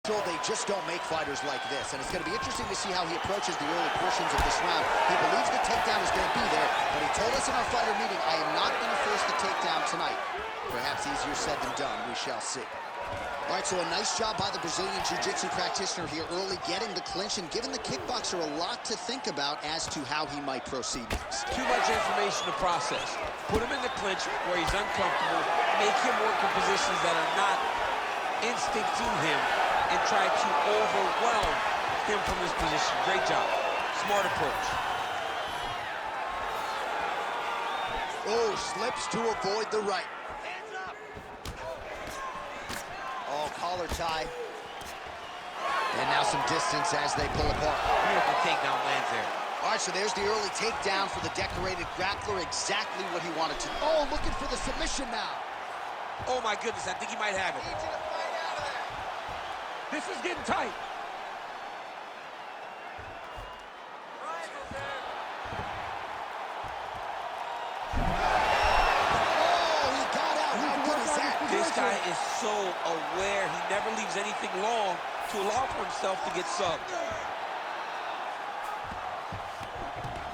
Mitchell, they just don't make fighters like this, and it's going to be interesting to see how he approaches the early portions of this round. He believes the takedown is going to be there, but he told us in our fighter meeting, I am not going to force the takedown tonight. Perhaps easier said than done, we shall see. All right, so a nice job by the Brazilian Jiu-Jitsu practitioner here early, getting the clinch and giving the kickboxer a lot to think about as to how he might proceed next. Too much information to process. Put him in the clinch where he's uncomfortable, make him work in positions that are not instinct to him, and try to overwhelm him from this position. Great job. Smart approach. Oh, slips to avoid the right. Oh, collar tie. And now some distance as they pull apart. Beautiful takedown lands there. All right, so there's the early takedown for the decorated grappler. Exactly what he wanted to. Oh, looking for the submission now. Oh, my goodness, I think he might have it. This is getting tight. This guy is so aware. He never leaves anything long to allow for himself to get subbed.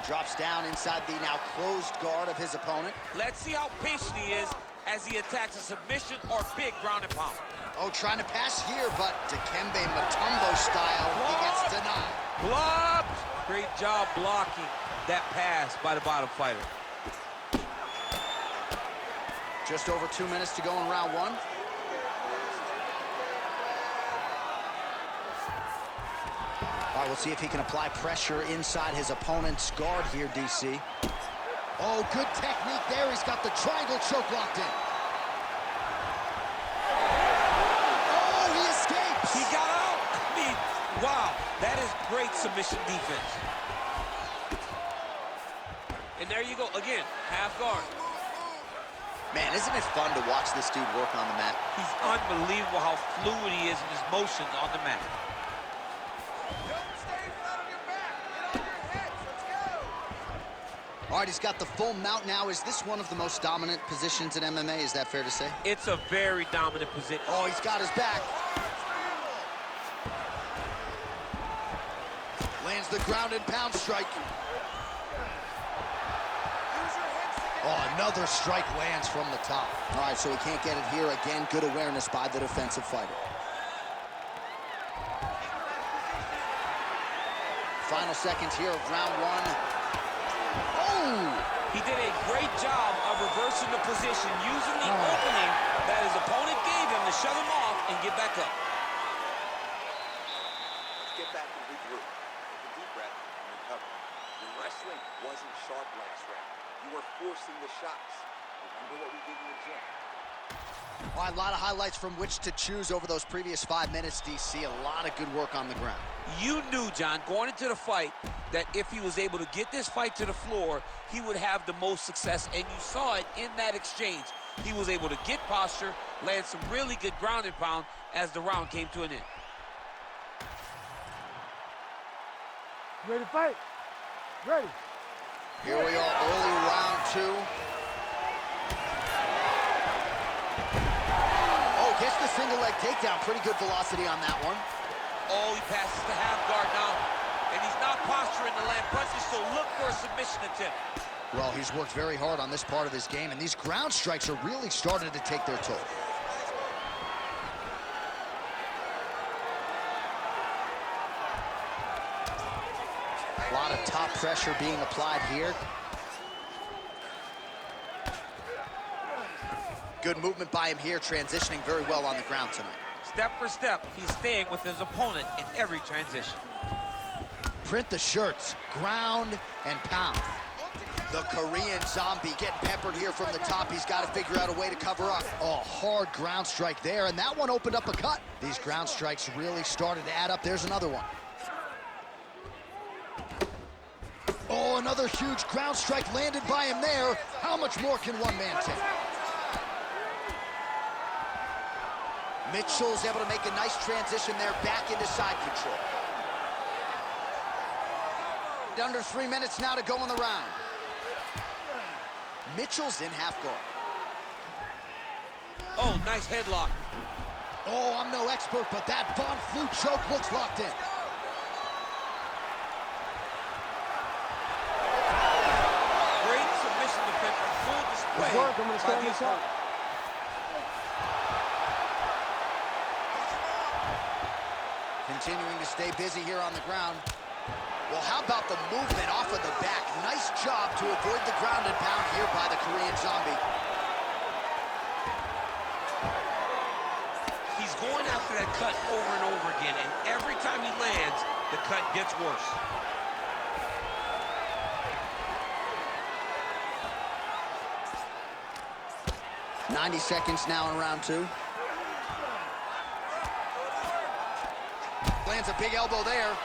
Drops down inside the now closed guard of his opponent. Let's see how patient he is as he attacks a submission or big ground and pound. Oh, trying to pass here, but Dikembe Mutombo style, he gets denied. Blocked! Great job blocking that pass by the bottom fighter. Just over 2 minutes to go in round one. All right, we'll see if he can apply pressure inside his opponent's guard here, DC. Oh, good technique there. He's got the triangle choke locked in. Oh, he escapes. He got out. I mean, wow, that is great submission defense. And there you go, again, half guard. Man, isn't it fun to watch this dude work on the mat? He's unbelievable how fluid he is in his motions on the mat. Don't stay flat on your back. Get on your heads. Let's go. All right, he's got the full mount now. Is this one of the most dominant positions in MMA? Is that fair to say? It's a very dominant position. Oh, he's got his back. Lands the ground and pound strike. Oh, another strike lands from the top. All right, so he can't get it here. Again, good awareness by the defensive fighter. Final seconds here of round one. Oh! He did a great job of reversing the position, using the opening that his opponent gave him to shove him off and get back up. Let's get back and regroup. Take a deep breath and recover. Your wrestling wasn't sharp last round. You were forcing the shots. Remember what we did in the gym. All right, a lot of highlights from which to choose over those previous 5 minutes, DC. A lot of good work on the ground. You knew, John, going into the fight, that if he was able to get this fight to the floor, he would have the most success, and you saw it in that exchange. He was able to get posture, land some really good ground and pound as the round came to an end. Ready to fight? Ready. Here we are, early round two. Oh, gets the single leg takedown. Pretty good velocity on that one. Oh, he passes the half guard now, and he's not posturing to land punches, so look for a submission attempt. Well, he's worked very hard on this part of his game, and these ground strikes are really starting to take their toll. A lot of top pressure being applied here. Good movement by him here, transitioning very well on the ground tonight. Step for step, he's staying with his opponent in every transition. Print the shirts, ground and pound. The Korean zombie getting peppered here from the top. He's got to figure out a way to cover up. Oh, hard ground strike there, and that one opened up a cut. These ground strikes really started to add up. There's another one. Oh, another huge ground strike landed by him there. How much more can one man take? Mitchell's able to make a nice transition there back into side control. Under 3 minutes now to go in the round. Mitchell's in half guard. Oh, nice headlock. Oh, I'm no expert, but that Von Flue choke looks locked in. Great submission defense on full display by the opponent. Continuing to stay busy here on the ground. Well, how about the movement off of the back? Nice job to avoid the ground and pound here by the Korean Zombie. He's going after that cut over and over again, and every time he lands, the cut gets worse. .90 seconds now in round 2. Lands a big elbow there.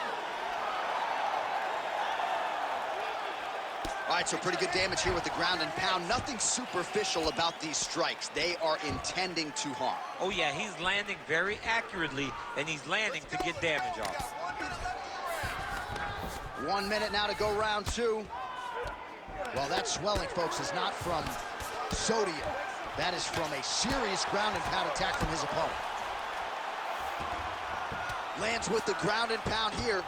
All right, so pretty good damage here with the ground and pound. Nothing superficial about these strikes. They are intending to harm. Oh, yeah, he's landing very accurately, and he's landing to get damage off. 1 minute now to go round 2. Well, that swelling, folks, is not from sodium. That is from a serious ground and pound attack from his opponent. Lands with the ground and pound here.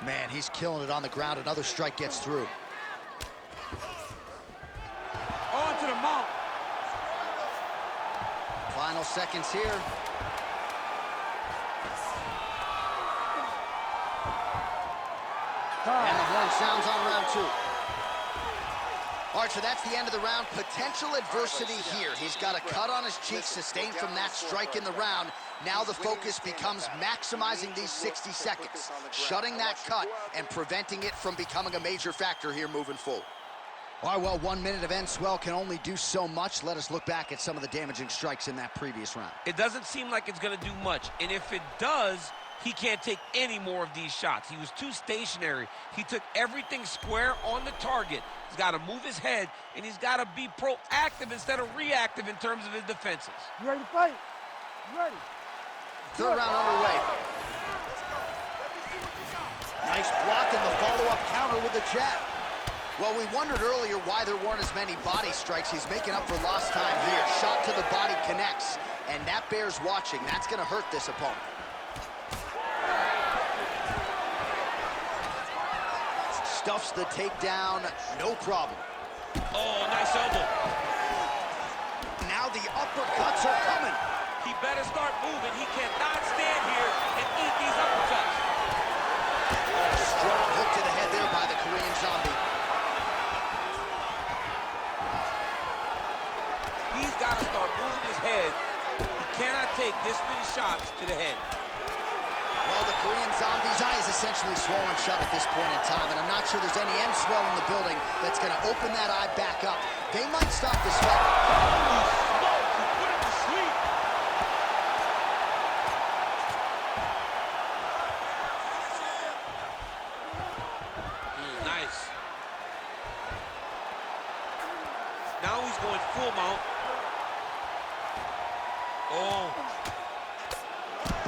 Man, he's killing it on the ground. Another strike gets through. On to the mount. Final seconds here. And the horn sounds on round 2. All right, so that's the end of the round. Potential adversity here. He's got a cut on his cheek sustained from that strike in the round. Now the focus becomes maximizing these 60 seconds, shutting that cut and preventing it from becoming a major factor here moving forward. All right, well, 1 minute of end swell can only do so much. Let us look back at some of the damaging strikes in that previous round. It doesn't seem like it's going to do much, and if it does, he can't take any more of these shots. He was too stationary. He took everything square on the target. He's got to move his head, and he's got to be proactive instead of reactive in terms of his defenses. You ready to fight? You ready? Third round underway. Nice block in the follow-up counter with the jab. Well, we wondered earlier why there weren't as many body strikes. He's making up for lost time here. Shot to the body connects, and that bears watching. That's going to hurt this opponent. Stuffs the takedown, no problem. Oh, nice elbow. Now the uppercuts are coming. He better start moving. He cannot stand here and eat these uppercuts. Oh, strong hook to the head there by the Korean Zombie. He's got to start moving his head. He cannot take this many shots to the head. Well, the Korean Zombie's eye is essentially swollen shut at this point in time, and I'm not sure there's any end swell in the building that's going to open that eye back up. They might stop this fight. Holy smoke, he put him to sleep. Nice. Now he's going full mount. Oh.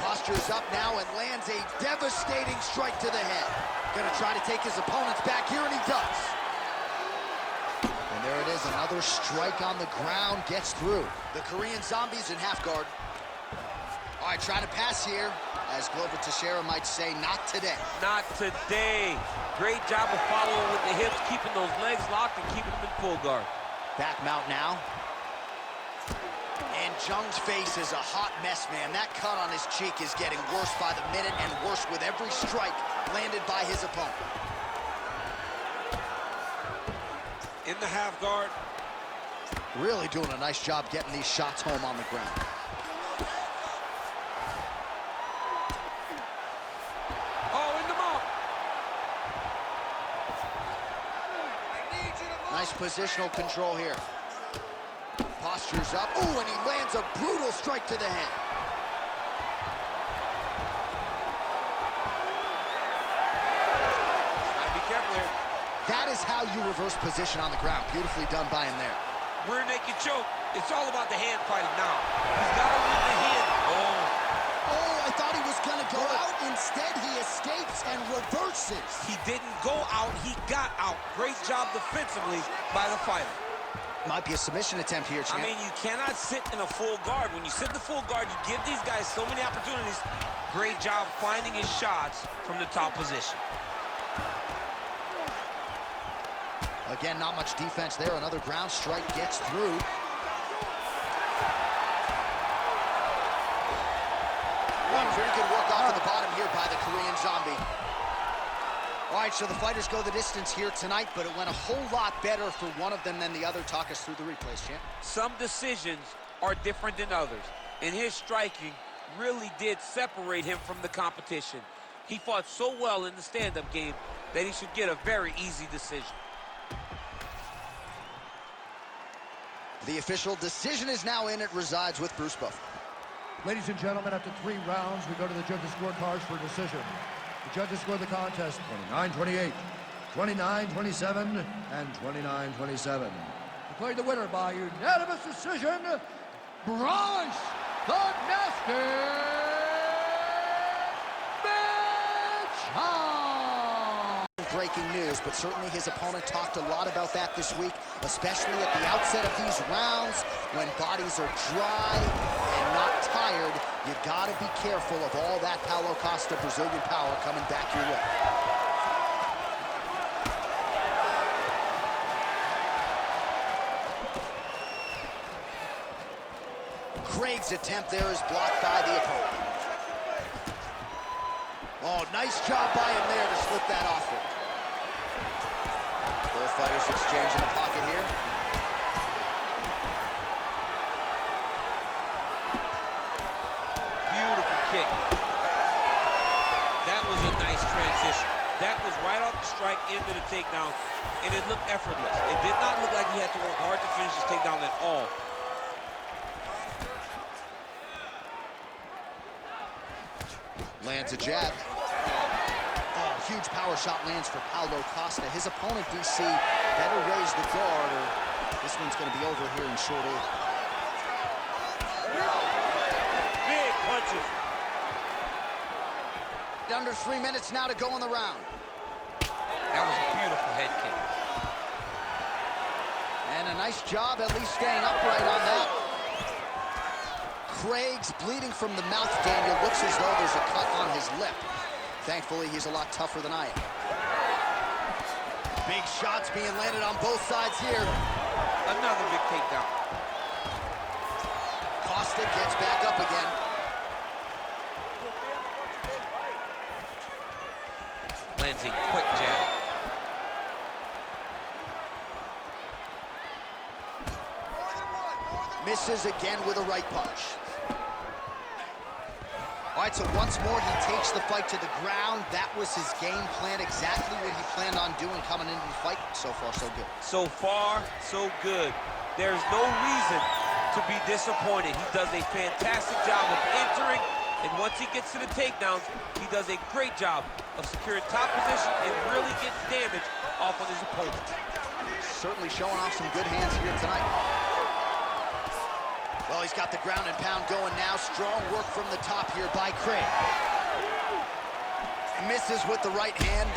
Postures up now and lands a devastating strike to the head. Gonna try to take his opponents back here, and he does. And there it is, another strike on the ground gets through. The Korean Zombie's in half guard. All right, trying to pass here. As Glover Teixeira might say, not today. Not today. Great job of following with the hips, keeping those legs locked and keeping them in full guard. Back mount now. And Jung's face is a hot mess, man. That cut on his cheek is getting worse by the minute and worse with every strike landed by his opponent. In the half guard. Really doing a nice job getting these shots home on the ground. Oh, in the mount. Nice positional control here. Postures up. Ooh, and he lands a brutal strike to the head. Gotta be careful here. That is how you reverse position on the ground. Beautifully done by him there. Rear naked choke. It's all about the hand fighting now. He's got to win the hand. Oh, I thought he was going to go out. Instead, he escapes and reverses. He didn't go out. He got out. Great job defensively by the fighter. Might be a submission attempt here, champ. I mean, you cannot sit in a full guard. When you sit in the full guard, you give these guys so many opportunities. Great job finding his shots from the top position. Again, not much defense there. Another ground strike gets through. Very good work off of the bottom here by the Korean Zombie. All right, so the fighters go the distance here tonight, but it went a whole lot better for one of them than the other. Talk us through the replays, champ. Some decisions are different than others, and his striking really did separate him from the competition. He fought so well in the stand-up game that he should get a very easy decision. The official decision is now in. It resides with Bruce Buffer. Ladies and gentlemen, after 3 rounds, we go to the judges' scorecards for a decision. The judges scored the contest 29-28, 29-27, and 29-27. Declared the winner by unanimous decision, Bronze the Nasty Breaking news, but certainly his opponent talked a lot about that this week, especially at the outset of these rounds when bodies are dry and not tired. You got to be careful of all that Paulo Costa Brazilian power coming back your way. Craig's attempt there is blocked by the opponent. Oh, nice job by him there to slip that off him. Both fighters exchange in the pocket here. Beautiful kick. That was a nice transition. That was right off the strike into the takedown, and it looked effortless. It did not look like he had to work hard to finish his takedown at all. Lands a jab. Oh, huge power shot lands for Paulo Costa. His opponent, DC, better raise the guard, or this one's going to be over here in short order. Big punches. Under 3 minutes now to go in the round. That was a beautiful head kick. And a nice job at least staying upright on that. Craig's bleeding from the mouth, Daniel. Looks as though there's a cut on his lip. Thankfully, he's a lot tougher than I am. Big shots being landed on both sides here. Another big takedown. Costa gets back up again. Lands a quick jab. Misses again with a right punch. All right, so once more, he takes the fight to the ground. That was his game plan, exactly what he planned on doing coming into the fight. So far, so good. So far, so good. There's no reason to be disappointed. He does a fantastic job of entering, and once he gets to the takedowns, he does a great job of securing top position and really getting damage off on his opponent. Certainly showing off some good hands here tonight. Well, he's got the ground and pound going now. Strong work from the top here by Craig. Misses with the right hand.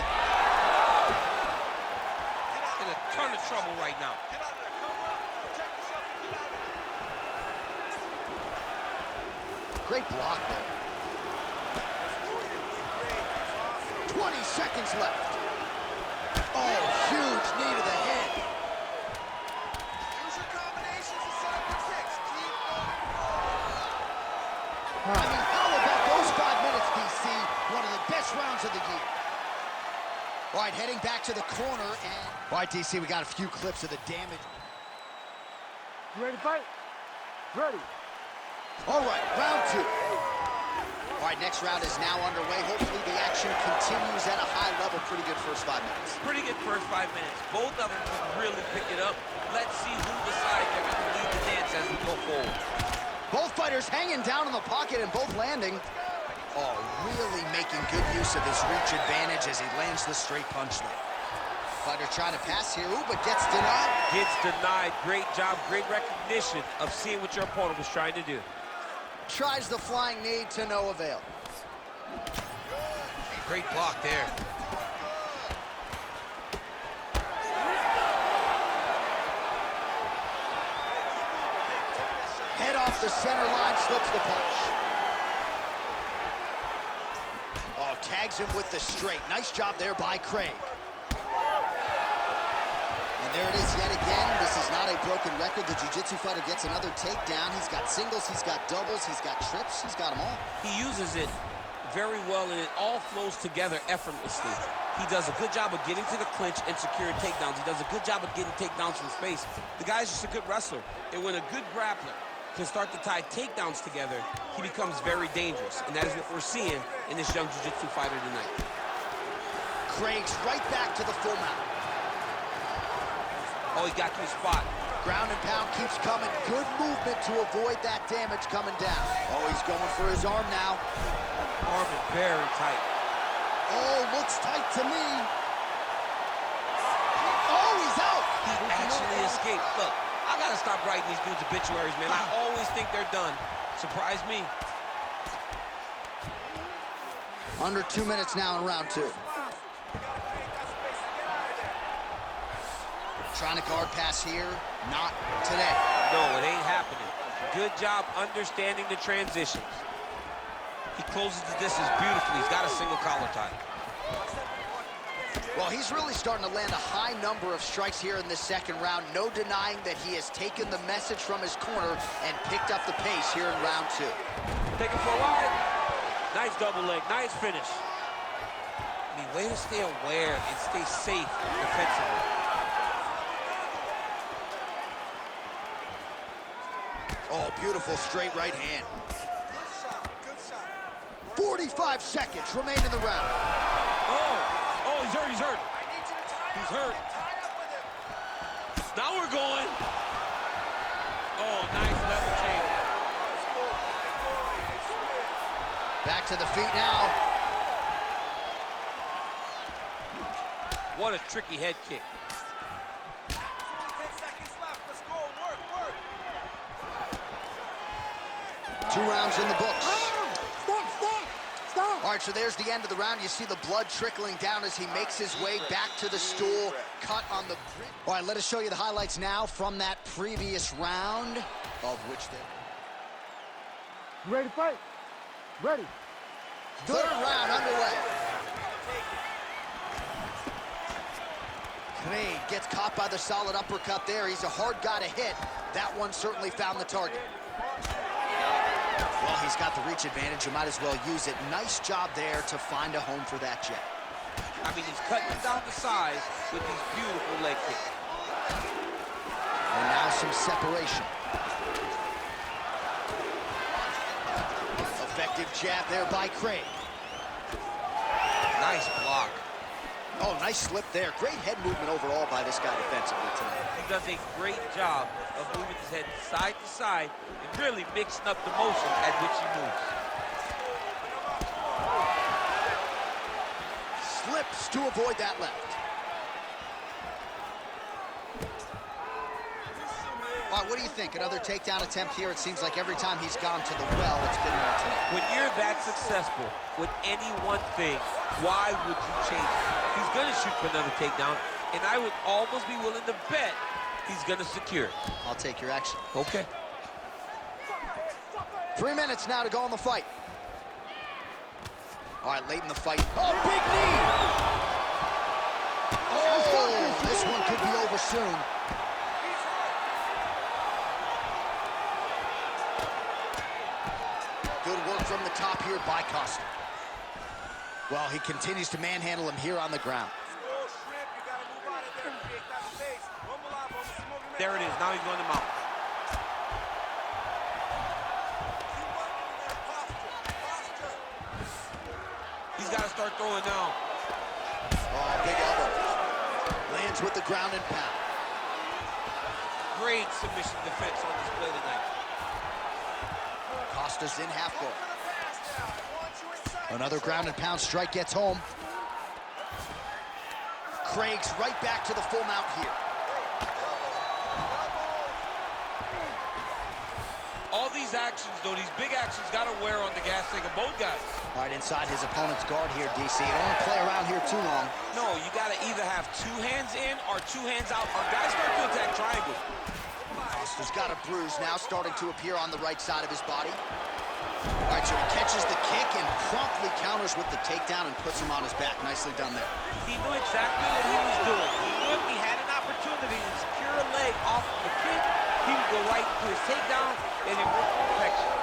In a ton of trouble right now. Great block there. 20 seconds left. Oh, huge knee to the head. I mean, how about those 5 minutes, DC? One of the best rounds of the year. All right, heading back to the corner, and... All right, DC, we got a few clips of the damage. You ready to fight? Ready. All right, round 2. All right, next round is now underway. Hopefully the action continues at a high level. Pretty good first 5 minutes. Pretty good first 5 minutes. Both of them can really pick it up. Let's see who decides they're going to lead the dance as we go forward. Both fighters hanging down in the pocket and both landing. Oh, really making good use of his reach advantage as he lands the straight punch there. Fighter trying to pass here, ooh, but gets denied. Gets denied. Great job, great recognition of seeing what your opponent was trying to do. Tries the flying knee to no avail. Great block there. off the center line, slips the punch. Oh, tags him with the straight. Nice job there by Craig. And there it is yet again. This is not a broken record. The jiu-jitsu fighter gets another takedown. He's got singles, he's got doubles, he's got trips, he's got them all. He uses it very well, and it all flows together effortlessly. He does a good job of getting to the clinch and securing takedowns. He does a good job of getting takedowns from space. The guy's just a good wrestler. And when a good grappler can start to tie takedowns together, he becomes very dangerous. And that is what we're seeing in this young jiu-jitsu fighter tonight. Craig's right back to the full mount. Oh, he got to his spot. Ground and pound keeps coming. Good movement to avoid that damage coming down. Oh, he's going for his arm now. Arm is very tight. Oh, looks tight to me. Oh, he's out. He actually escaped. Look, I got to stop writing these dudes obituaries, man. I always think they're done. Surprise me. Under 2 minutes now in round 2. Trying to guard pass here. Not today. No, it ain't happening. Good job understanding the transitions. He closes the distance beautifully. He's got a single collar tie. Well, he's really starting to land a high number of strikes here in this second round. No denying that he has taken the message from his corner and picked up the pace here in round 2. Take it for a ride. Nice double leg. Nice finish. I mean, way to stay aware and stay safe defensively. Oh, beautiful straight right hand. 45 seconds remain in the round. Oh, he's hurt, he's hurt. He's hurt. Now we're going. Oh, nice level change. Back to the feet now. What a tricky head kick. 10 seconds left. Let's go. Work. 2 rounds in the books. Stop. All right, so there's the end of the round. You see the blood trickling down as he makes his way back to the stool, cut on the bridge. All right, let us show you the highlights now from that previous round, of which they... You ready to fight? Ready. Third round underway. Craig gets caught by the solid uppercut there. He's a hard guy to hit. That one certainly found the target. Well, he's got the reach advantage. You might as well use it. Nice job there to find a home for that jab. I mean, he's cutting down the size with these beautiful leg kicks. And now some separation. Effective jab there by Craig. Nice block. Oh, nice slip there. Great head movement overall by this guy defensively tonight. He does a great job of moving his head side to side and really mixing up the motion at which he moves. Slips to avoid that left. All right, what do you think? Another takedown attempt here. It seems like every time he's gone to the well, it's been one tonight. When you're that successful with any one thing, why would you change it? He's going to shoot for another takedown, and I would almost be willing to bet he's going to secure it. I'll take your action. Okay. 3 minutes now to go in the fight. All right, late in the fight. Oh, big knee! Oh, this one could be over soon. Good work from the top here by Costa. Well, he continues to manhandle him here on the ground. There it is. Now he's going to mount. He's got to start throwing now. Oh, big elbow. Lands with the ground and pound. Great submission defense on display tonight. Costa's in half guard. Another ground and pound strike gets home. Craig's right back to the full mount here. All these actions, though, these big actions, got to wear on the gas tank of both guys. All right, inside his opponent's guard here, DC. You don't want to play around here too long. No, you got to either have 2 hands in or 2 hands out, or guys start to attack triangles. Costa There's got a bruise now starting to appear on the right side of his body. All right, so he catches the kick and promptly counters with the takedown and puts him on his back. Nicely done there. He knew exactly what he was doing. He knew if he had an opportunity to secure a leg off of the kick, he would go right to his takedown and it worked perfection.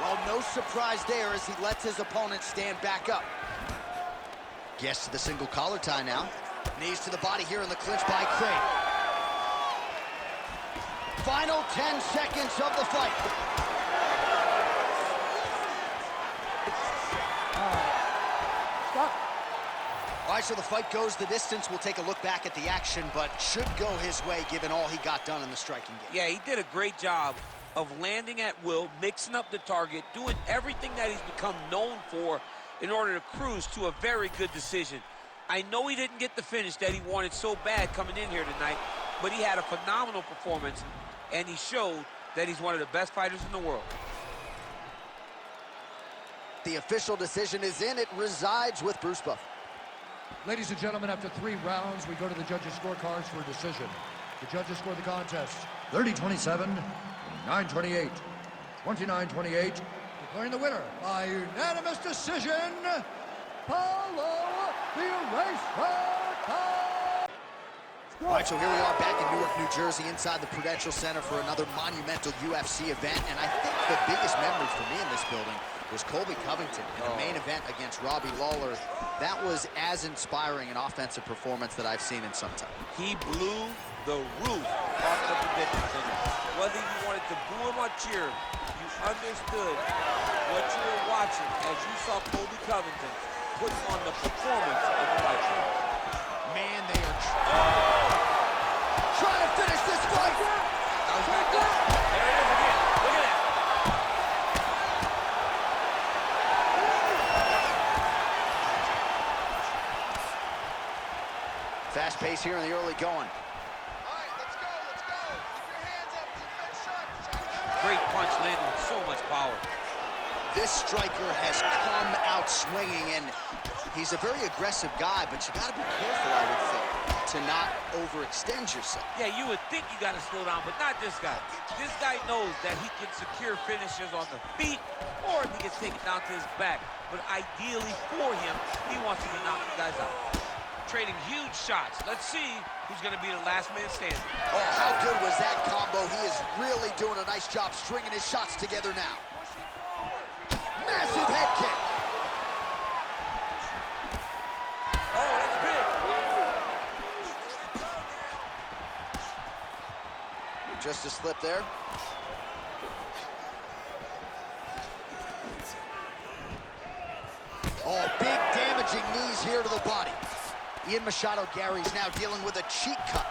Well, no surprise there as he lets his opponent stand back up. Gets to the single collar tie now. Knees to the body here in the clinch by Crane. Final 10 seconds of the fight. Stop. All right, so the fight goes the distance. We'll take a look back at the action, but should go his way given all he got done in the striking game. Yeah, he did a great job of landing at will, mixing up the target, doing everything that he's become known for in order to cruise to a very good decision. I know he didn't get the finish that he wanted so bad coming in here tonight, but he had a phenomenal performance, and he showed that he's one of the best fighters in the world. The official decision is in. It resides with Bruce Buffer. Ladies and gentlemen, after 3 rounds, we go to the judges' scorecards for a decision. The judges score the contest 30-27, 29-28, 29-28. Declaring the winner by unanimous decision, Paulo the Eraser. All right, so here we are back in Newark, New Jersey, inside the Prudential Center for another monumental UFC event. And I think the biggest memory for me in this building was Colby Covington in the main event against Robbie Lawler. That was as inspiring an offensive performance that I've seen in some time. He blew the roof off the Prudential Center. Whether you wanted to boo him or cheer him, you understood what you were watching as you saw Colby Covington put on the performance of a lifetime. Man, they are trying to finish this fight. That was back up. There it is again. Look at that. Fast pace here in the early going. All right, let's go, let's go. Keep your hands up, keep them shut. Great punch landed with so much power. This striker has come out swinging, and he's a very aggressive guy, but you got to be careful, I would think, to not overextend yourself. Yeah, you would think you got to slow down, but not this guy. This guy knows that he can secure finishes on the feet, or he can take it down to his back. But ideally for him, he wants to knock the guys out. Trading huge shots. Let's see who's going to be the last man standing. Oh, how good was that combo? He is really doing a nice job stringing his shots together now. Massive head kick. Oh, that's big. Just a slip there. Oh, big damaging knees here to the body. Ian Machado Gary's now dealing with a cheek cut.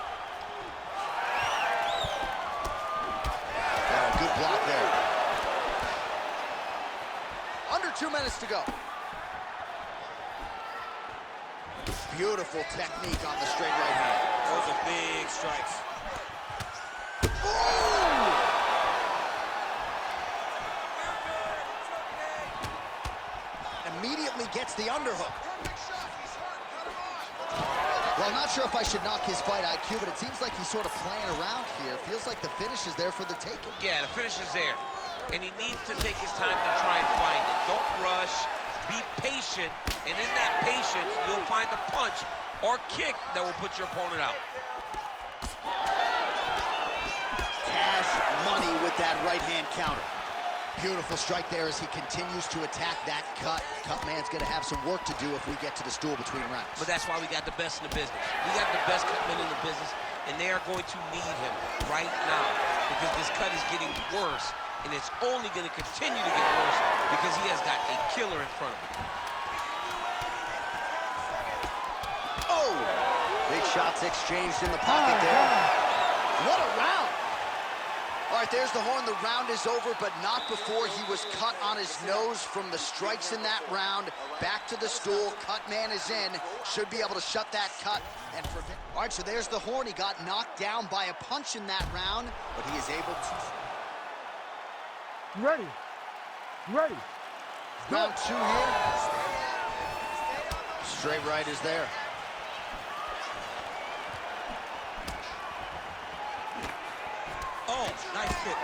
Oh, good block there. Under 2 minutes to go. Beautiful technique on the straight right hand. Those are big strikes. Oh! Immediately gets the underhook. Well, I'm not sure if I should knock his fight IQ, but it seems like he's sort of playing around here. Feels like the finish is there for the taking. Yeah, the finish is there. And he needs to take his time to try and find it. Don't rush. Be patient. And in that patience, you'll find a punch or kick that will put your opponent out. Cash money with that right hand counter. Beautiful strike there as he continues to attack that cut. Cut man's going to have some work to do if we get to the stool between rounds. But that's why we got the best in the business. We got the best cut men in the business, and they are going to need him right now because this cut is getting worse, and it's only going to continue to get worse because he has got a killer in front of him. Oh! Big shots exchanged in the pocket there. What a round! All right, there's the horn. The round is over, but not before he was cut on his nose from the strikes in that round. Back to the stool. Cut man is in. Should be able to shut that cut and prevent. All right, so there's the horn. He got knocked down by a punch in that round, but he is able to. You ready? You ready? Round 2 here. Straight right is there. Oh, nice kick.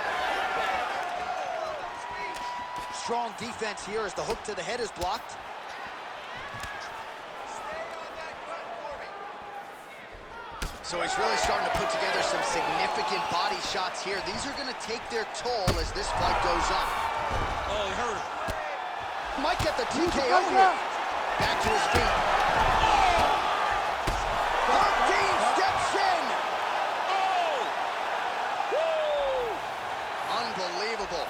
Strong defense here as the hook to the head is blocked. So he's really starting to put together some significant body shots here. These are going to take their toll as this fight goes on. Oh, he hurt him. Might get the TKO here. Back to his feet. 13 steps in. Oh! Woo! Unbelievable.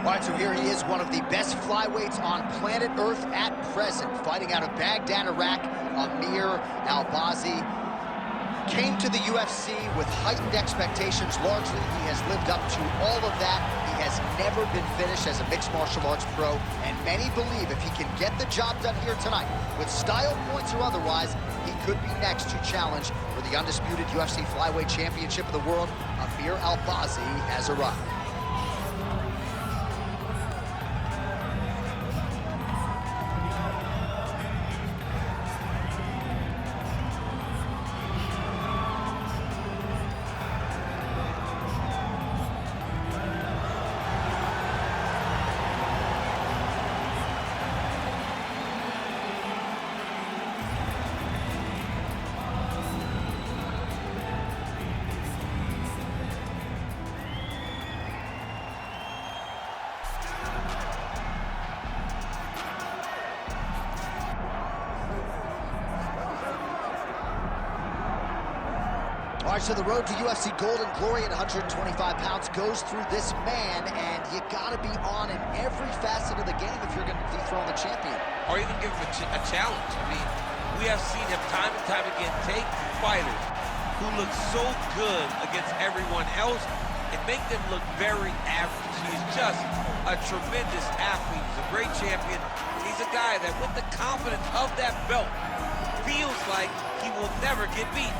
All right, so here he is, one of the best flyweights on planet Earth at present. Fighting out of Baghdad, Iraq, Amir Albazi. Came to the UFC with heightened expectations. Largely, he has lived up to all of that. He has never been finished as a mixed martial arts pro, and many believe if he can get the job done here tonight, with style points or otherwise, he could be next to challenge for the undisputed UFC Flyweight Championship of the world. Amir Albazi has arrived. All right, so the road to UFC Golden Glory at 125 pounds goes through this man, and you gotta be on in every facet of the game if you're gonna dethrone the champion. Or even give him a challenge. I mean, we have seen him time and time again take fighters who look so good against everyone else and make them look very average. He's just a tremendous athlete. He's a great champion. He's a guy that, with the confidence of that belt, feels like he will never get beat.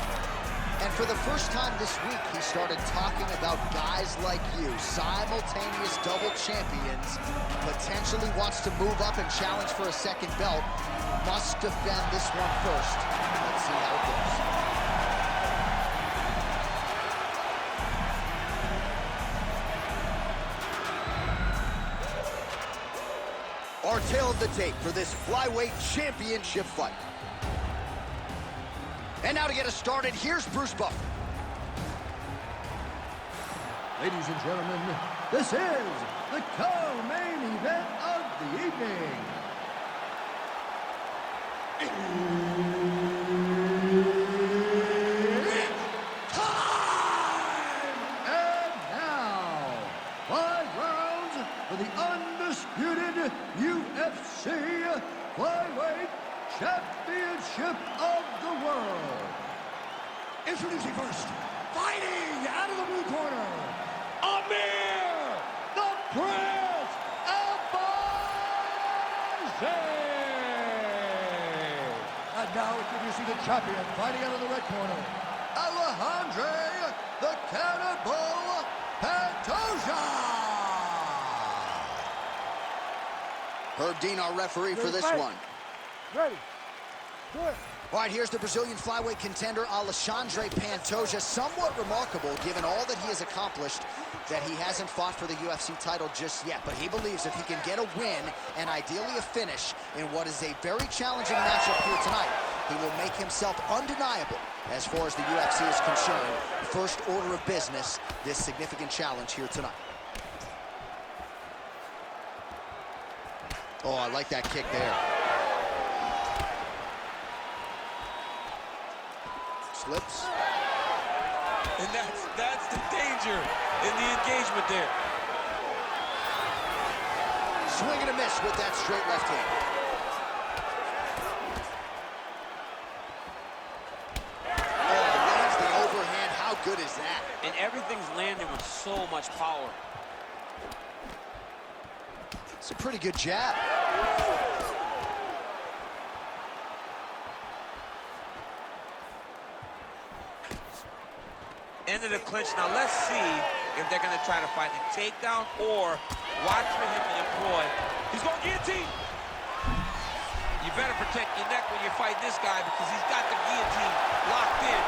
And for the first time this week, he started talking about guys like you, simultaneous double champions, potentially wants to move up and challenge for a second belt, must defend this one first. Let's see how it goes. Our tale of the tape for this flyweight championship fight. And now to get us started, here's Bruce Buffer. Ladies and gentlemen, this is the co-main event of the evening. Time! And now, 5 rounds for the undisputed UFC Flyweight Championship of the world. Introducing first, fighting out of the blue corner, Amir the Prince Albazi. And now introducing the champion, fighting out of the red corner, Alejandro the Cannibal Pantoja. Herb Dean, our referee for this one. Ready. Good. All right, here's the Brazilian flyweight contender, Alexandre Pantoja. Somewhat remarkable, given all that he has accomplished, that he hasn't fought for the UFC title just yet. But he believes if he can get a win and ideally a finish in what is a very challenging matchup here tonight, he will make himself undeniable as far as the UFC is concerned. First order of business, this significant challenge here tonight. Oh, I like that kick there. Slips. And that's the danger in the engagement there. Swing and a miss with that straight left hand. Oh, lands the overhand. How good is that? And everything's landing with so much power. It's a pretty good jab. End of the clinch. Now let's see if they're going to try to find a takedown or watch for him to employ He's going to guillotine. You better protect your neck when you're fighting this guy because he's got the guillotine locked in.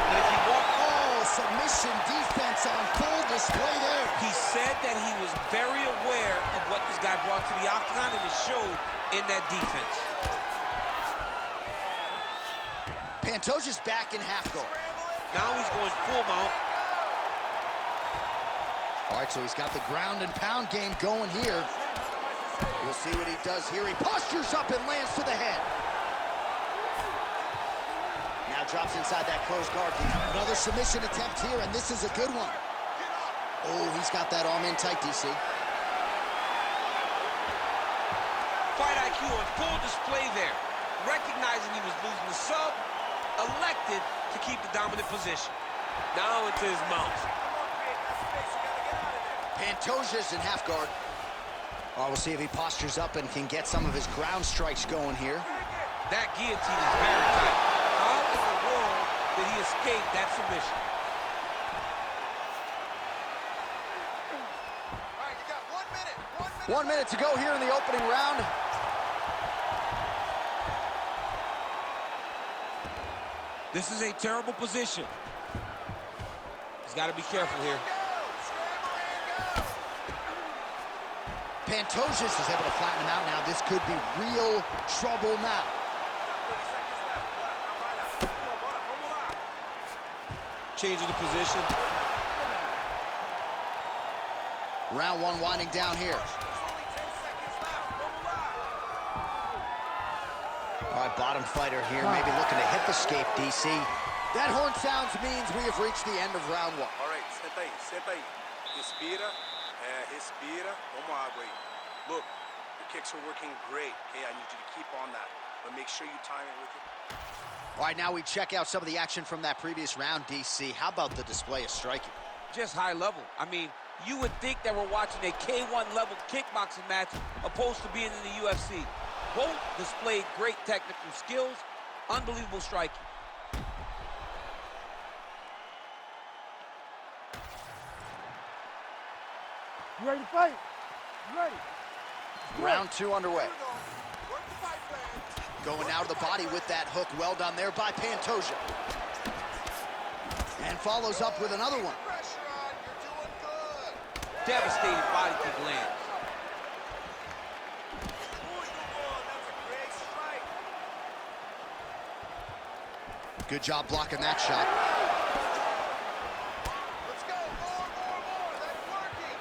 But if you walk... Oh, submission defense on full display there. He said that he was very aware of what this guy brought to the octagon, and it showed in that defense. Pantoja's back in half guard. Now he's going full mount. All right, so he's got the ground and pound game going here. We'll see what he does here. He postures up and lands to the head. Now drops inside that closed guard. Another submission attempt here, and this is a good one. Oh, he's got that arm in tight, DC. Fight IQ on full display there. Recognizing he was losing the sub, elected to keep the dominant position. Now into his mount. Pantoja's in half guard. Oh, we'll see if he postures up and can get some of his ground strikes going here. That guillotine is very tight. How in the world did he escape that submission? All right, you got 1 minute. 1 minute to go here in the opening round. This is a terrible position. He's got to be careful here. Pantoja is able to flatten him out now. This could be real trouble now. Changing the position. Round one winding down here. All right, bottom fighter here, maybe looking to hip escape, DC. That horn sounds means we have reached the end of round one. All right, senta aí. Respira, respira, toma água aí. Look, the kicks are working great, okay? I need you to keep on that, but make sure you time it with it. All right, now we check out some of the action from that previous round, DC. How about the display of striking? Just high level. I mean, you would think that we're watching a K1 level kickboxing match opposed to being in the UFC. Both displayed great technical skills, unbelievable striking. You ready to fight? You ready? Round two underway. Going now to the body with that hook. Well done there by Pantoja. And follows up with another one. Devastating body kick lands. Good job blocking that shot. Let's go, more, that's working.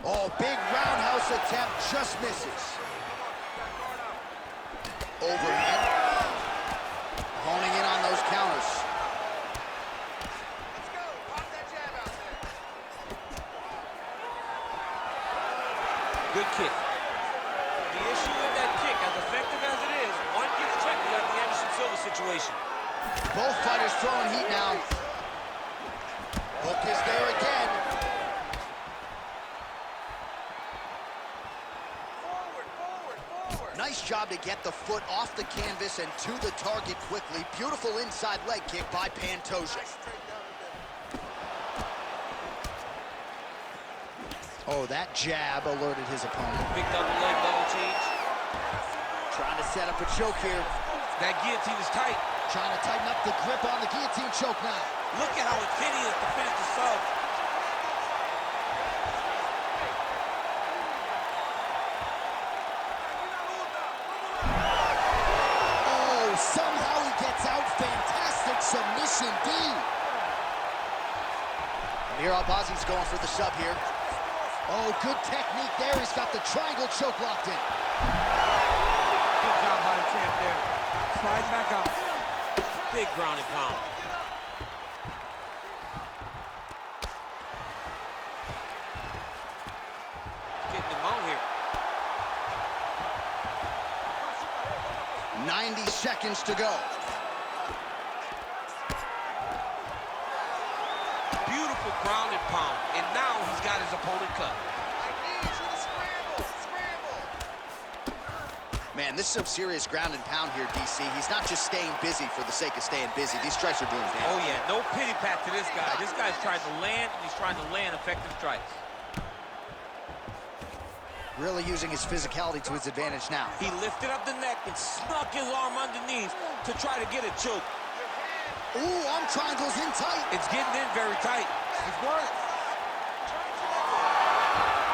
Oh, big roundhouse attempt, just misses. Overhead. Honing in on those counters. Let's go, pop that jab out there. Good kick. The issue with that kick, as effective as it is, one gets checked, you got the Anderson Silva situation. Both fighters throwing heat now. Hook is there again. Forward. Nice job to get the foot off the canvas and to the target quickly. Beautiful inside leg kick by Pantoja. Oh, that jab alerted his opponent. Big double leg, double change. Trying to set up a choke here. That guillotine is tight. Trying to tighten up the grip on the guillotine choke now. Look at how it is to finish the sub. Oh, somehow he gets out. Fantastic submission D. And here Albazi's going for the sub here. Oh, good technique there. He's got the triangle choke locked in. Good job by the champ there. Slide back out. Big ground and pound. Getting him out here. 90 seconds to go. Beautiful ground and pound. And now he's got his opponent cut. I need you to scramble. Man, Man, this is some serious ground and pound here, DC. He's not just staying busy for the sake of staying busy. These strikes are doing damage. Oh, yeah, no pity pat to this guy. This guy's trying to land, and he's trying to land effective strikes. Really using his physicality to his advantage now. He lifted up the neck and snuck his arm underneath to try to get a choke. Ooh, arm triangles in tight. It's getting in very tight. It's work.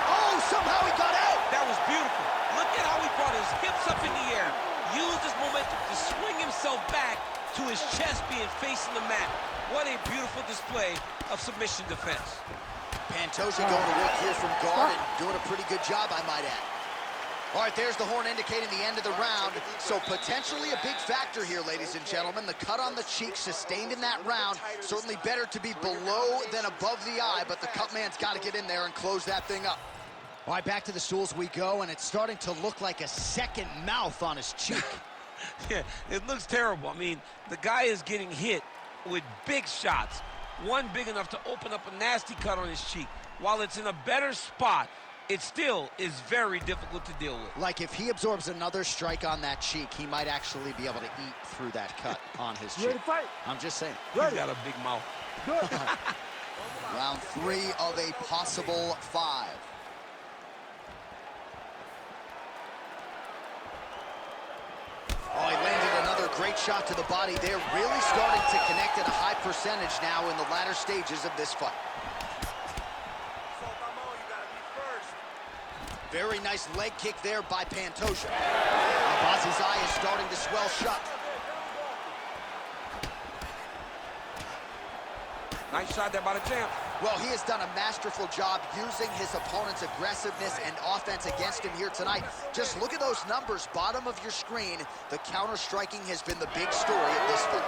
Oh, somehow he got out. That was beautiful. Look at how he brought his hips up in the air. Used his momentum to swing himself back to his chest being facing the mat. What a beautiful display of submission defense. Pantoja going to work here from guard and doing a pretty good job, I might add. All right, there's the horn indicating the end of the round. So potentially a big factor here, ladies and gentlemen. The cut on the cheek sustained in that round. Certainly better to be below than above the eye, but the cut man's got to get in there and close that thing up. All right, back to the stools we go, and it's starting to look like a second mouth on his cheek. Yeah, it looks terrible. I mean, the guy is getting hit with big shots. One big enough to open up a nasty cut on his cheek. While it's in a better spot, it still is very difficult to deal with. Like if he absorbs another strike on that cheek, he might actually be able to eat through that cut on his cheek. Ready to fight? I'm just saying. He's got a big mouth. Good. Round 3 of a possible 5. Oh, he landed another great shot to the body there. Really starting to connect at a high percentage now in the latter stages of this fight. Very nice leg kick there by Pantoja. Albazi's eye is starting to swell shut. Nice shot there by the champ. Well, he has done a masterful job using his opponent's aggressiveness and offense against him here tonight. Just look at those numbers, bottom of your screen. The counter-striking has been the big story of this fight.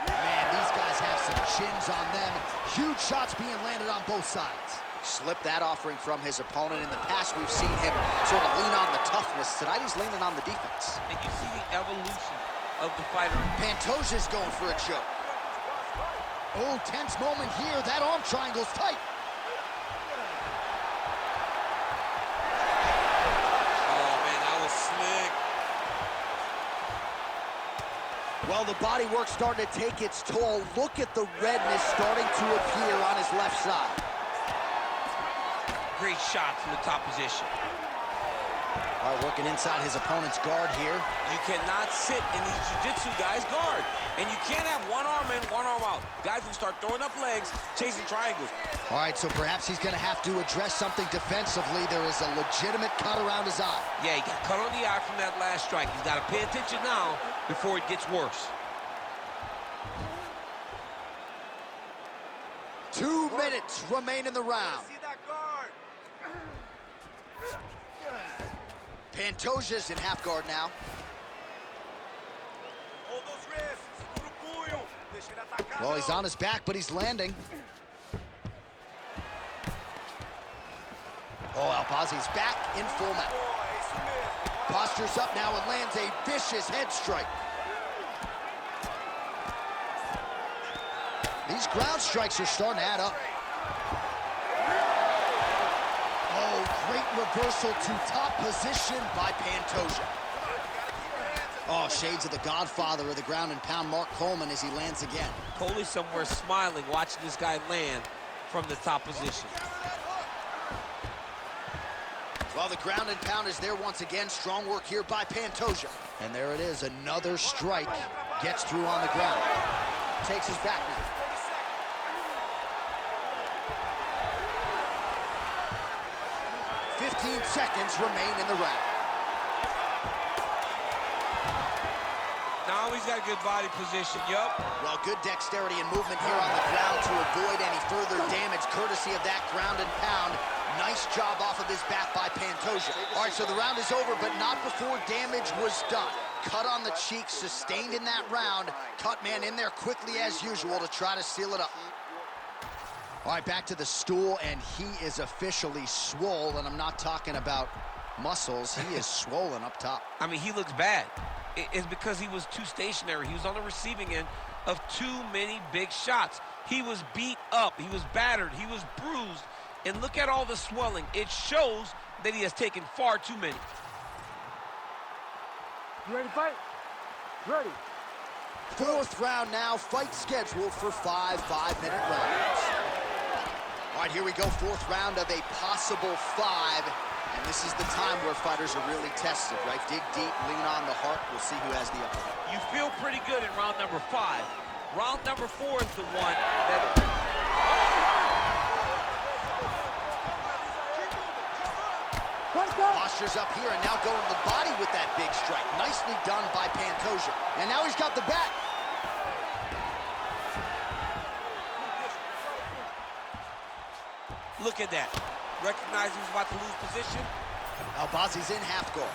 Man, these guys have some chins on them. Huge shots being landed on both sides. Slipped that offering from his opponent. In the past, we've seen him sort of lean on the toughness. Tonight, he's leaning on the defense. And you see the evolution of the fighter. Pantoja's going for a choke. Oh, tense moment here. That arm triangle's tight. Oh, man, that was slick. Well, the body work starting to take its toll. Look at the redness starting to appear on his left side. Great shot from the top position. All right, working inside his opponent's guard here. You cannot sit in these jiu-jitsu guys' guard. And you can't have one arm in, one arm out. Guys will start throwing up legs, chasing triangles. All right, so perhaps he's going to have to address something defensively. There is a legitimate cut around his eye. Yeah, he got cut on the eye from that last strike. He's got to pay attention now before it gets worse. 2 minutes remain in the round. See that guard. Pantoja's in half guard now. Hold those wrists. Segura o punho. Deixa ele atacar. Well, he's on his back, but he's landing. Oh, Albazi's back in full mount. É isso mesmo. Postures up now and lands a vicious head strike. These ground strikes are starting to add up. Oh, great reversal to top position by Pantoja. Oh, shades of the godfather of the ground and pound, Mark Coleman, as he lands again. Coley somewhere smiling, watching this guy land from the top position. Well, the ground and pound is there once again. Strong work here by Pantoja. And there it is, another strike. Gets through on the ground. Takes his back now. 15 seconds remain in the round. Now he's got good body position, yup. Well, good dexterity and movement here on the ground to avoid any further damage, courtesy of that ground and pound. Nice job off of his back by Pantoja. All right, so the round is over, but not before damage was done. Cut on the cheek, sustained in that round. Cut man in there quickly as usual to try to seal it up. All right, back to the stool, and he is officially swole, and I'm not talking about muscles. He is swollen up top. I mean, he looks bad. It's because he was too stationary. He was on the receiving end of too many big shots. He was beat up. He was battered. He was bruised. And look at all the swelling. It shows that he has taken far too many. You ready to fight? Ready. Fourth round now, fight scheduled for 5 5-minute rounds. All right, here we go, fourth round of a possible 5. And this is the time where fighters are really tested, right? Dig deep, lean on the heart. We'll see who has the upper hand. You feel pretty good in round number 5. Round number 4 is the one that... Postures up here and now going to the body with that big strike. Nicely done by Pantoja. And now he's got the back. Look at that. Recognize he was about to lose position. Albazi's in half guard.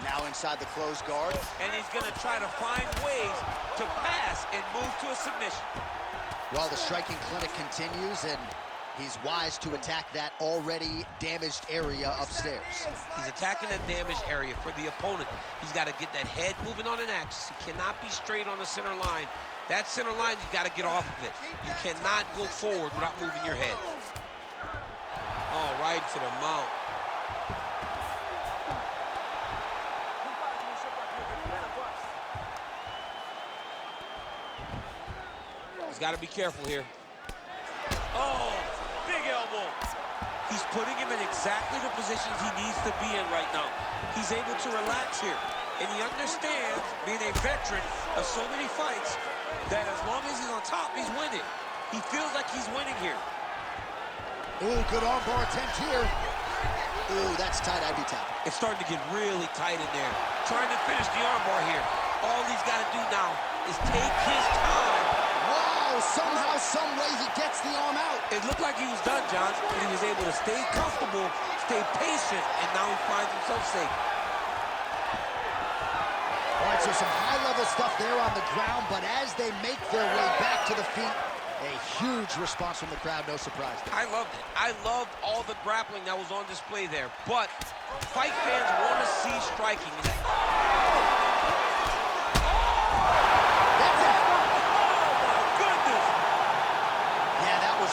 Now inside the closed guard. And he's going to try to find ways to pass and move to a submission. Well, the striking clinic continues, and he's wise to attack that already damaged area upstairs. He's attacking that damaged area for the opponent. He's got to get that head moving on an axis. He cannot be straight on the center line. That center line, you got to get off of it. You cannot go forward without moving your head. Oh, right to the mount. He's got to be careful here. Oh, big elbow. He's putting him in exactly the positions he needs to be in right now. He's able to relax here. And he understands, being a veteran of so many fights, that as long as he's on top, he's winning. He feels like he's winning here. Ooh, good armbar attempt here. Ooh, that's tight. I'd be tapping. It's starting to get really tight in there. Trying to finish the armbar here. All he's got to do now is take his time. Wow, somehow, some way he gets the arm out. It looked like he was done, John, but he was able to stay comfortable, stay patient, and now he finds himself safe. All right, so some high-level stuff there on the ground, but as they make their way back to the feet, a huge response from the crowd, no surprise there. I loved it. I loved all the grappling that was on display there, but fight fans want to see striking.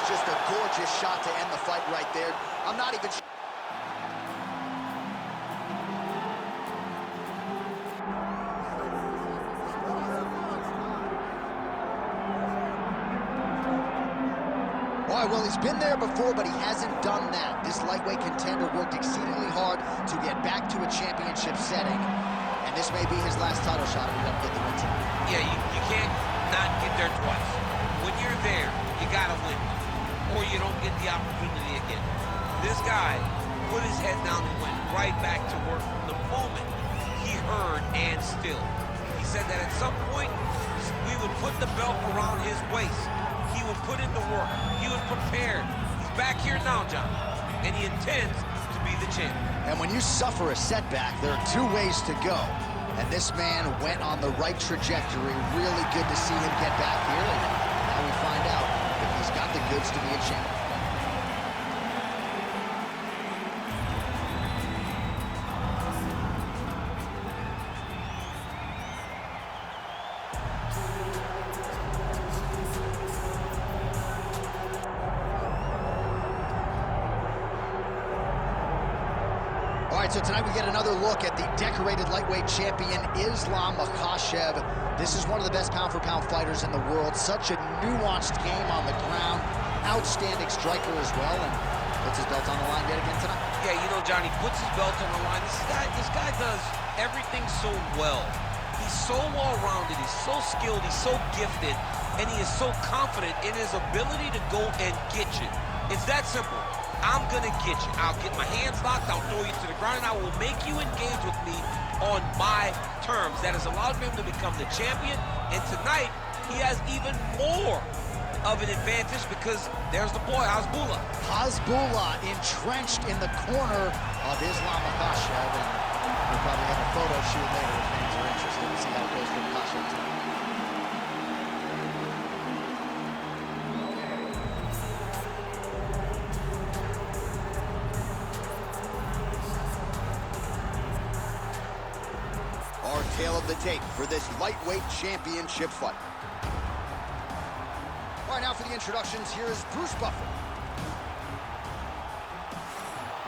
Just a gorgeous shot to end the fight right there. I'm not even sure. All right, well, he's been there before, but he hasn't done that. This lightweight contender worked exceedingly hard to get back to a championship setting, and this may be his last title shot if he doesn't get the win tonight. Yeah, you can't not get there twice. When you're there, you gotta win, or you don't get the opportunity again. This guy put his head down and went right back to work from the moment he heard and still. He said that at some point, we would put the belt around his waist. He would put in the work. He was prepared. He's back here now, John, and he intends to be the champ. And when you suffer a setback, there are two ways to go. And this man went on the right trajectory. Really good to see him get back here. And now we find out if he's got the goods to be a champ. All right, so tonight we get another look at the decorated lightweight champion, Islam Makhachev. This is one of the best pound-for-pound fighters in the world. Such a nuanced game on the ground. Outstanding striker as well, and puts his belt on the line yet again tonight. Yeah, you know, Johnny, puts his belt on the line. This guy does everything so well. He's so well-rounded. He's so skilled. He's so gifted, and he is so confident in his ability to go and get you. It's that simple. I'm gonna get you. I'll get my hands locked, I'll throw you to the ground, and I will make you engage with me on my terms. That has allowed him to become the champion, and tonight, he has even more of an advantage because there's the boy, Hasbullah. Hasbullah entrenched in the corner of Islam Makhachev, and we'll probably have a photo shoot later if fans are interested to see how it goes for Makhachev tonight. Our tale of the tape for this lightweight championship fight. All right, now for the introductions, here is Bruce Buffer.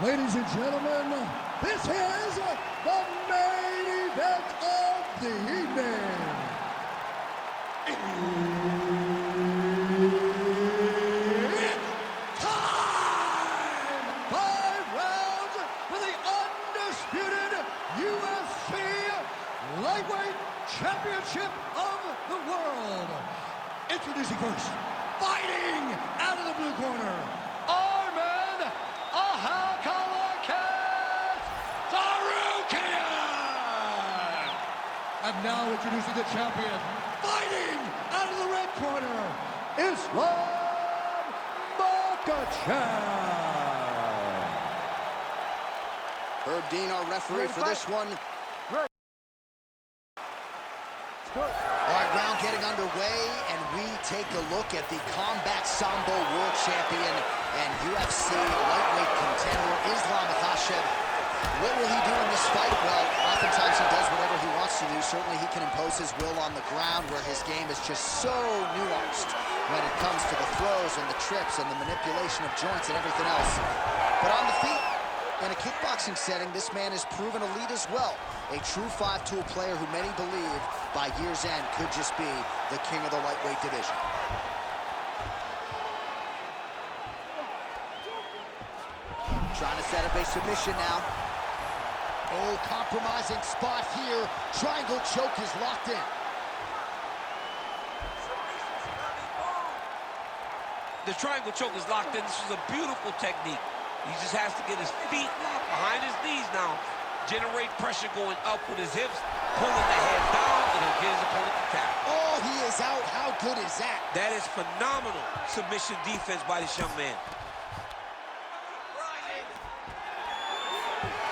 Ladies and gentlemen, this is the main event of the evening. It's time! 5 rounds for the undisputed UFC Lightweight Championship of the World. Introducing first, fighting out of the blue corner, Tsarukyan! And now introducing the champion, fighting out of the red corner, Makhachev! Herb Dean, our referee for this one. All right, round getting underway, and we take a look at the Combat Sambo World Champion and UFC lightweight contender, Islam Makhachev. What will he do in this fight? Well, oftentimes he does whatever he wants to do. Certainly he can impose his will on the ground, where his game is just so nuanced when it comes to the throws and the trips and the manipulation of joints and everything else. But on the feet, in a kickboxing setting, this man is proven elite as well. A true 5-tool player who many believe by year's end could just be the king of the lightweight division. Trying to set up a submission now. Oh, compromising spot here. Triangle choke is locked in. The triangle choke is locked in. This is a beautiful technique. He just has to get his feet locked behind his knees now. Generate pressure going up with his hips, pulling the head down, and he'll get his opponent to tap. Oh, he is out. How good is that? That is phenomenal submission defense by this young man.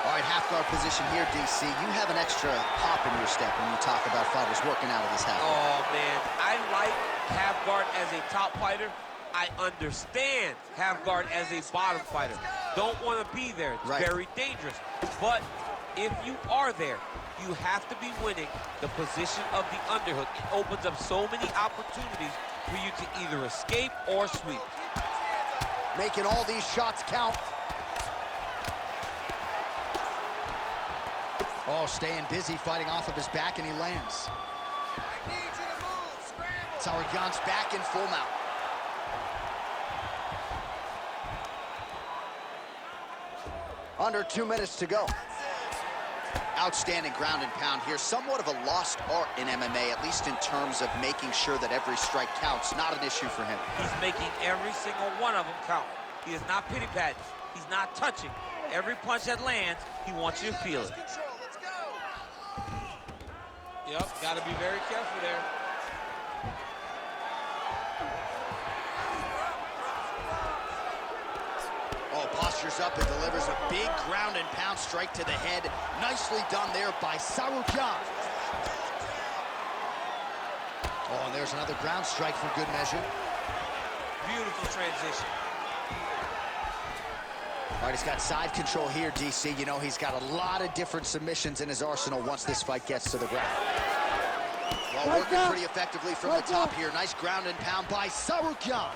All right, half guard position here, DC. You have an extra hop in your step when you talk about fighters working out of this half guard. Oh, man. I like half guard as a top fighter. I understand half guard as a bottom fighter. Don't want to be there. It's very dangerous. But if you are there, you have to be winning the position of the underhook. It opens up so many opportunities for you to either escape or sweep. Making all these shots count. Oh, staying busy, fighting off of his back, and he lands. I need you to move, scramble. Tsarukyan's back in full mount. Under 2 minutes to go. Outstanding ground and pound here. Somewhat of a lost art in MMA, at least in terms of making sure that every strike counts. Not an issue for him. He's making every single one of them count. He is not pity-patting. He's not touching. Every punch that lands, he wants you to feel it. Yep, got to be very careful there. Oh, postures up and delivers a big ground and pound strike to the head. Nicely done there by Tsarukyan. Oh, and there's another ground strike for good measure. Beautiful transition. All right, he's got side control here, DC. You know, he's got a lot of different submissions in his arsenal once this fight gets to the ground. Well, working pretty effectively from the top here. Nice ground and pound by Tsarukyan.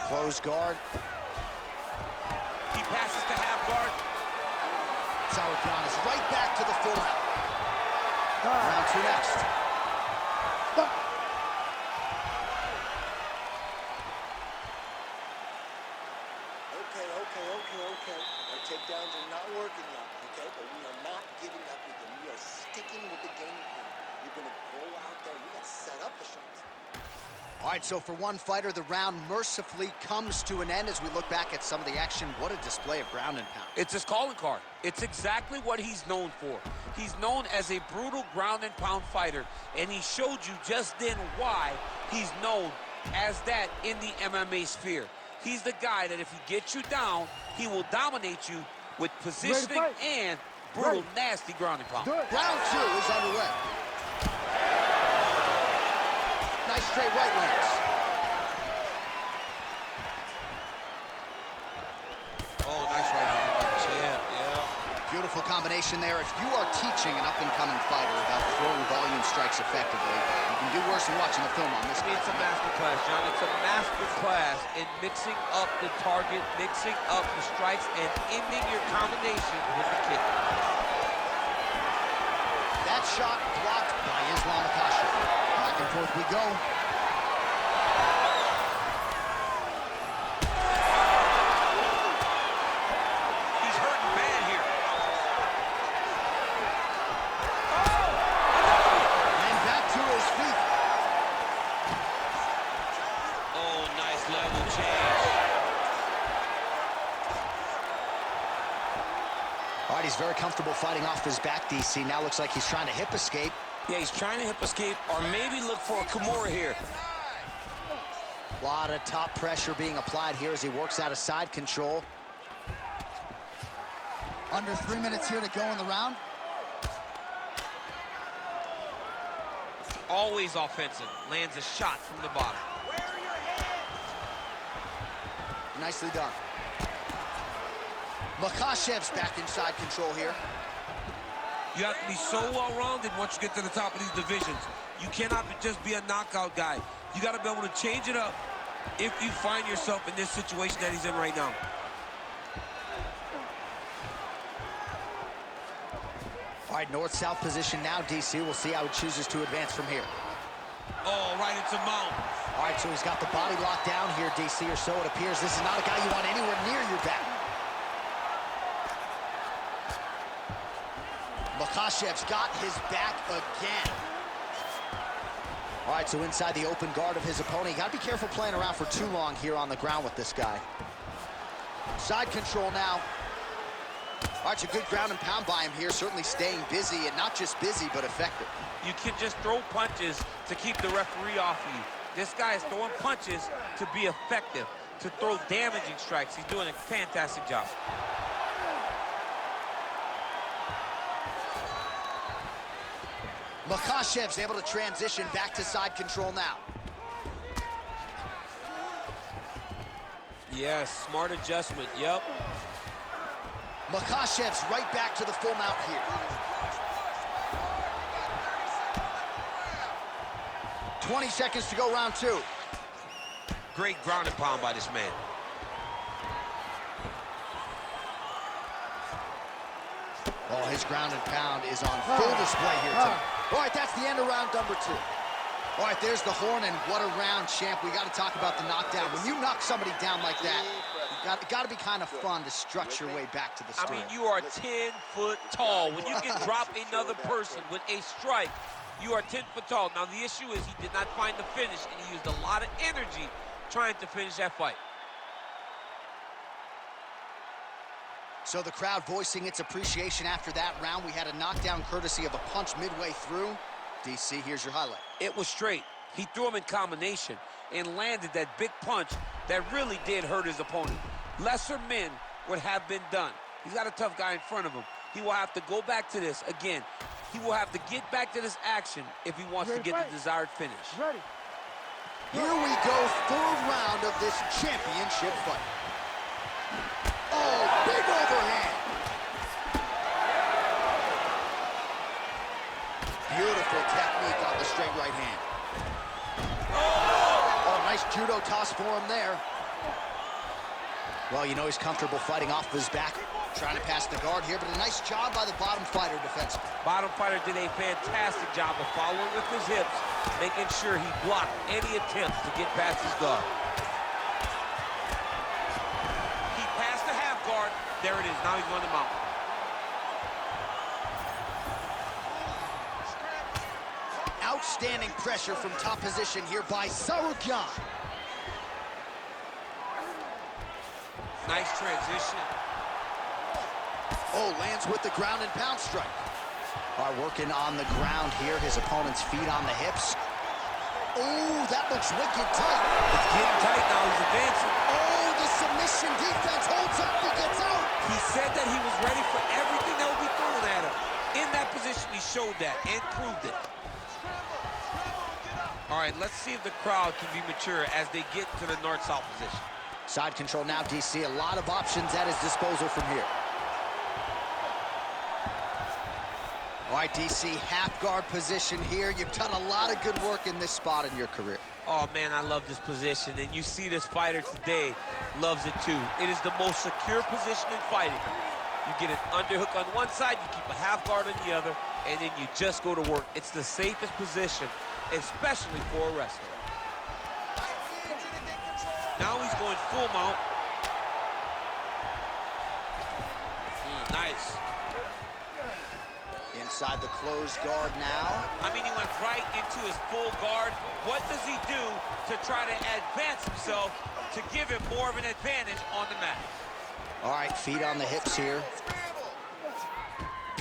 Close guard. He passes to half guard. Tsarukyan is right back to the full mount. Round 2 next. Okay. Our takedowns are not working yet, okay? But we are not giving up with them. We are sticking with the game plan. You're going to go out there. You got to set up the shots. All right, so for one fighter, the round mercifully comes to an end as we look back at some of the action. What a display of ground and pound. It's his calling card. It's exactly what he's known for. He's known as a brutal ground and pound fighter, and he showed you just then why he's known as that in the MMA sphere. He's the guy that if he gets you down, he will dominate you with positioning and brutal, nasty ground and pound. Round 2 is underway. Nice straight right lands. Oh, nice right hand. Yeah. Beautiful combination there. If you are teaching an up-and-coming fighter about throwing volume strikes effectively, you can do worse than watching the film on this. It's a masterclass, John. It's a masterclass in mixing up the target, mixing up the strikes, and ending your combination with the kick. That shot blocked by Islam Makhachev. Back and forth we go. He's very comfortable fighting off his back, DC. Now looks like he's trying to hip escape. Yeah, he's trying to hip escape or maybe look for a Kimura here. A lot of top pressure being applied here as he works out of side control. Under 3 minutes here to go in the round. Always offensive. Lands a shot from the bottom. Nicely done. Makhachev's back inside control here. You have to be so well-rounded once you get to the top of these divisions. You cannot just be a knockout guy. You got to be able to change it up if you find yourself in this situation that he's in right now. All right, north-south position now, DC. We'll see how he chooses to advance from here. Oh, right into mount. All right, so he's got the body locked down here, DC, or so it appears. This is not a guy you want anywhere near your back. Makhachev's got his back again. All right, so inside the open guard of his opponent. You got to be careful playing around for too long here on the ground with this guy. Side control now. All right, it's a good ground and pound by him here, certainly staying busy, and not just busy, but effective. You can just throw punches to keep the referee off of you. This guy is throwing punches to be effective, to throw damaging strikes. He's doing a fantastic job. Makhachev's able to transition back to side control now. Yes, smart adjustment, yep. Makhachev's right back to the full mount here. 20 seconds to go, round two. Great ground and pound by this man. Oh, his ground and pound is on full display here tonight. All right, that's the end of round number two. All right, there's the horn, and what a round, champ. We got to talk about the knockdown. When you knock somebody down like that, it got to be kind of fun to structure your way back to the street. I mean, you are 10 foot tall. When you can drop another person with a strike, you are 10 foot tall. Now, the issue is he did not find the finish, and he used a lot of energy trying to finish that fight. So the crowd voicing its appreciation after that round. We had a knockdown courtesy of a punch midway through. DC, here's your highlight. It was straight. He threw him in combination and landed that big punch that really did hurt his opponent. Lesser men would have been done. He's got a tough guy in front of him. He will have to go back to this again. He will have to get back to this action if he wants to get the desired finish. Ready. Here we go, third round of this championship fight. Oh, big overhand. Beautiful technique on the straight right hand. Oh, nice judo toss for him there. Well, you know he's comfortable fighting off his back, trying to pass the guard here, but a nice job by the bottom fighter defensively. Bottom fighter did a fantastic job of following with his hips, making sure he blocked any attempt to get past his guard. He passed the half guard. There it is. Now he's going to mount. Outstanding pressure from top position here by Tsarukyan. Nice transition. Oh, lands with the ground and pound strike. Are working on the ground here. His opponent's feet on the hips. Oh, that looks wicked tight. It's getting tight now. He's advancing. Oh, the submission defense holds up. He gets out. He said that he was ready for everything that will be thrown at him. In that position, he showed that and proved it. All right, let's see if the crowd can be mature as they get to the north-south position. Side control now, DC. A lot of options at his disposal from here. All right, DC, half guard position here. You've done a lot of good work in this spot in your career. Oh, man, I love this position, and you see this fighter today loves it, too. It is the most secure position in fighting. You get an underhook on one side, you keep a half guard on the other, and then you just go to work. It's the safest position, especially for a wrestler. Now he's going full mount. Nice. Inside the closed guard now. I mean, he went right into his full guard. What does he do to try to advance himself to give him more of an advantage on the mat? All right, feet on the hips here.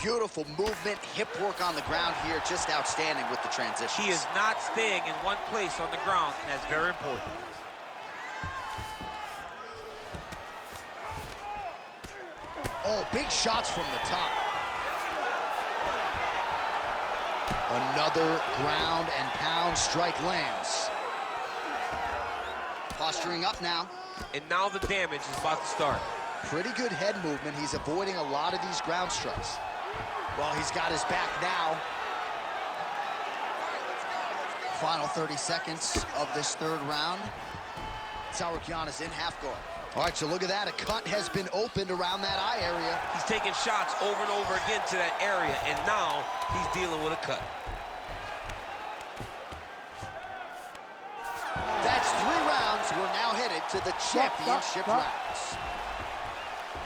Beautiful movement, hip work on the ground here, just outstanding with the transition. He is not staying in one place on the ground, and that's very important. Oh, big shots from the top. Another ground and pound strike lands. Posturing up now. And now the damage is about to start. Pretty good head movement. He's avoiding a lot of these ground strikes. Well, he's got his back now. Final 30 seconds of this third round. Tsarukyan is in half guard. All right, so look at that. A cut has been opened around that eye area. He's taking shots over and over again to that area, and now he's dealing with a cut. That's 3 rounds. We're now headed to the championship rounds.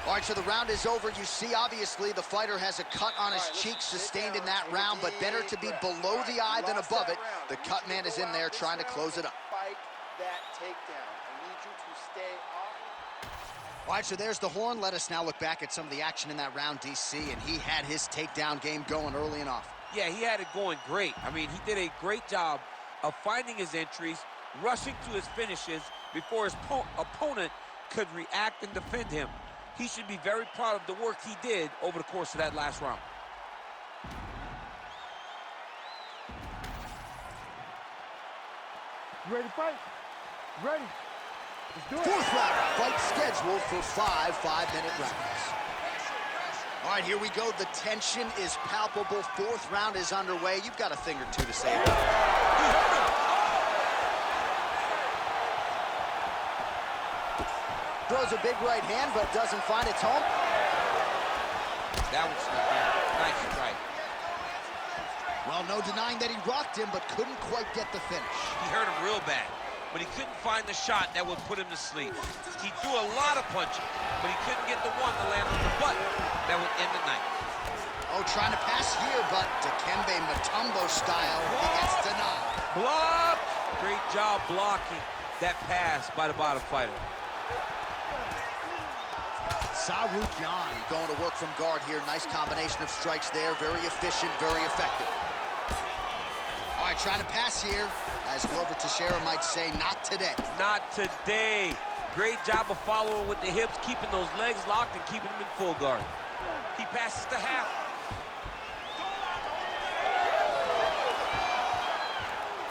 All right, so the round is over. You see, obviously, the fighter has a cut on his cheek sustained in that round, but better to be below the eye than above it. The cut man is in there trying to close it up. Fight that takedown. I need you to stay off. All right, so there's the horn. Let us now look back at some of the action in that round, DC, and he had his takedown game going early and often. Yeah, he had it going great. I mean, he did a great job of finding his entries, rushing to his finishes before his opponent could react and defend him. He should be very proud of the work he did over the course of that last round. You ready to fight? Ready. Let's do it. Fourth round, fight scheduled for 5 5-minute rounds. All right, here we go. The tension is palpable. Fourth round is underway. You've got a thing or two to say about it. Throws a big right hand, but doesn't find its home. That was nice strike. Well, no denying that he rocked him, but couldn't quite get the finish. He hurt him real bad, but he couldn't find the shot that would put him to sleep. He threw a lot of punches, but he couldn't get the one to land on the button that would end the night. Oh, trying to pass here, but Dikembe Mutombo style, he gets denied. Block! Great job blocking that pass by the bottom fighter. Tsarukyan going to work from guard here. Nice combination of strikes there. Very efficient, very effective. All right, trying to pass here. As Glover Teixeira might say, not today. Not today. Great job of following with the hips, keeping those legs locked and keeping them in full guard. He passes to half.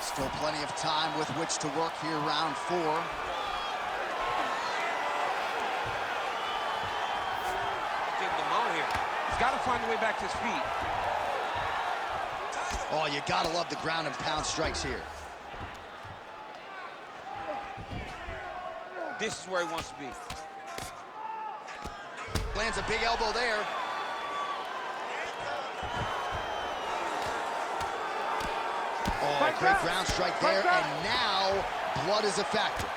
Still plenty of time with which to work here, round 4. He's got to find a way back to his feet. Oh, you gotta love the ground and pound strikes here. This is where he wants to be. Lands a big elbow there. Oh, great ground strike there, and now blood is a factor.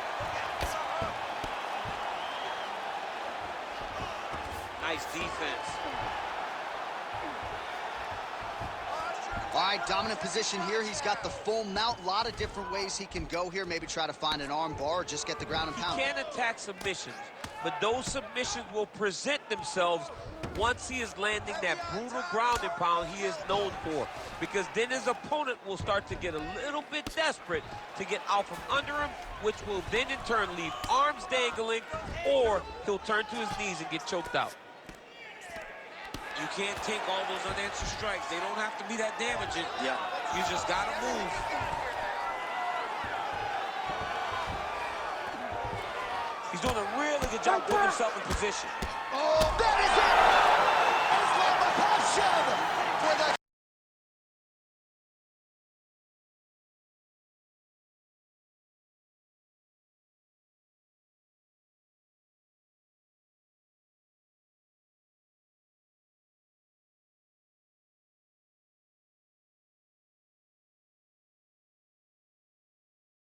Nice defense. All right, dominant position here. He's got the full mount. A lot of different ways he can go here. Maybe try to find an arm bar or just get the ground and pound. He can attack submissions, but those submissions will present themselves once he is landing that brutal ground and pound he is known for. Because then his opponent will start to get a little bit desperate to get out from under him, which will then in turn leave arms dangling, or he'll turn to his knees and get choked out. You can't take all those unanswered strikes. They don't have to be that damaging. Yeah. You just got to move. He's doing a really good job putting himself in position. Oh, that is it!